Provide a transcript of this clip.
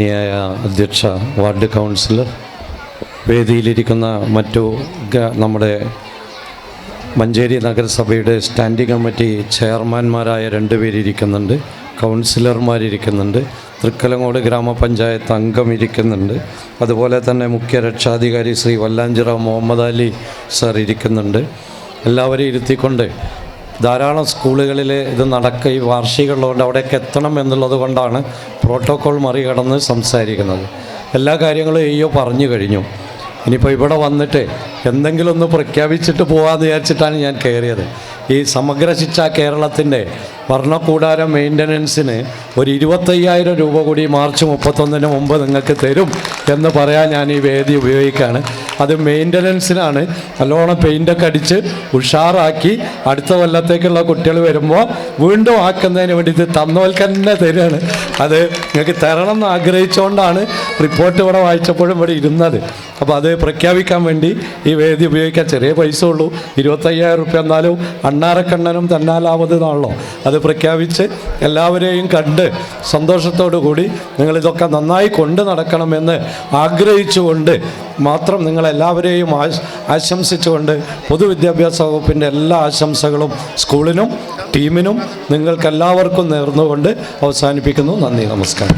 അധ്യക്ഷ, ward councillor, വേദിയിലിരിക്കുന്ന മറ്റു നമ്മുടെ മഞ്ചേരി നഗരസഭയുടെ സ്റ്റാൻഡിംഗ് കമ്മിറ്റി ചെയർമാൻമാരായ 2 പേരിരിക്കുന്നുണ്ട്, കൗൺസിലർമാരിരിക്കുന്നുണ്ട്, തൃക്കലങ്ങോട് ഗ്രാമപഞ്ചായത്ത് അംഗം ഇരിക്കുന്നുണ്ട്, അതുപോലെ തന്നെ മുഖ്യ രക്ഷാധികാരി ശ്രീ വല്ലാഞ്ചിറ മുഹമ്മദ് അലി സാർ ഇരിക്കുന്നുണ്ട്. എല്ലാവരെയും ഇരുത്തിക്കൊണ്ട് ധാരാളം സ്കൂളുകളിൽ ഇത് ഈ വാർഷികമുള്ളതുകൊണ്ട് അവിടേക്ക് എത്തണം എന്നുള്ളത് കൊണ്ടാണ് പ്രോട്ടോക്കോൾ മറികടന്ന് സംസാരിക്കുന്നത്. എല്ലാ കാര്യങ്ങളും പറഞ്ഞു കഴിഞ്ഞു. ഇനിയിപ്പോൾ ഇവിടെ വന്നിട്ട് എന്തെങ്കിലും ഒന്ന് പ്രഖ്യാപിച്ചിട്ട് പോകാമെന്ന് വിചാരിച്ചിട്ടാണ് ഞാൻ കയറിയത്. ഈ സമഗ്ര ശിക്ഷ കേരളത്തിൻ്റെ ഭരണകൂടാരം മെയിൻ്റനൻസിന് ഒരു 25,000 രൂപ കൂടി മാർച്ച് 31-ന് മുമ്പ് നിങ്ങൾക്ക് തരും എന്ന് പറയാൻ ഞാൻ ഈ വേദി ഉപയോഗിക്കുകയാണ്. അത് മെയിൻ്റനൻസിനാണ്. നല്ലോണം പെയിൻ്റൊക്കെ അടിച്ച് ഉഷാറാക്കി അടുത്ത കൊല്ലത്തേക്കുള്ള കുട്ടികൾ വരുമ്പോൾ വീണ്ടും ആക്കുന്നതിന് വേണ്ടിയിട്ട് തന്നവർക്ക് തന്നെ തരികയാണ്. അത് നിങ്ങൾക്ക് തരണം എന്ന് ആഗ്രഹിച്ചുകൊണ്ടാണ് റിപ്പോർട്ട് ഇവിടെ വായിച്ചപ്പോഴും ഇവിടെ ഇരുന്നത്. അപ്പോൾ അത് പ്രഖ്യാപിക്കാൻ വേണ്ടി ഈ വേദി ഉപയോഗിക്കാൻ. ചെറിയ പൈസ ഉള്ളൂ, 25,000 രൂപ. എന്നാലും അണ്ണാറക്കണ്ണനും തന്നാലാവത് എന്നാണല്ലോ. അത് പ്രഖ്യാപിച്ച് എല്ലാവരെയും കണ്ട് സന്തോഷത്തോടു കൂടി നിങ്ങളിതൊക്കെ നന്നായി കൊണ്ട് നടക്കണമെന്ന് ആഗ്രഹിച്ചുകൊണ്ട് മാത്രം നിങ്ങളെല്ലാവരെയും ആശംസിച്ചുകൊണ്ട് പൊതുവിദ്യാഭ്യാസ വകുപ്പിൻ്റെ എല്ലാ ആശംസകളും സ്കൂളിനും ടീമിനും നിങ്ങൾക്കെല്ലാവർക്കും നേർന്നുകൊണ്ട് അവസാനിപ്പിക്കുന്നു. നന്ദി, നമസ്കാരം.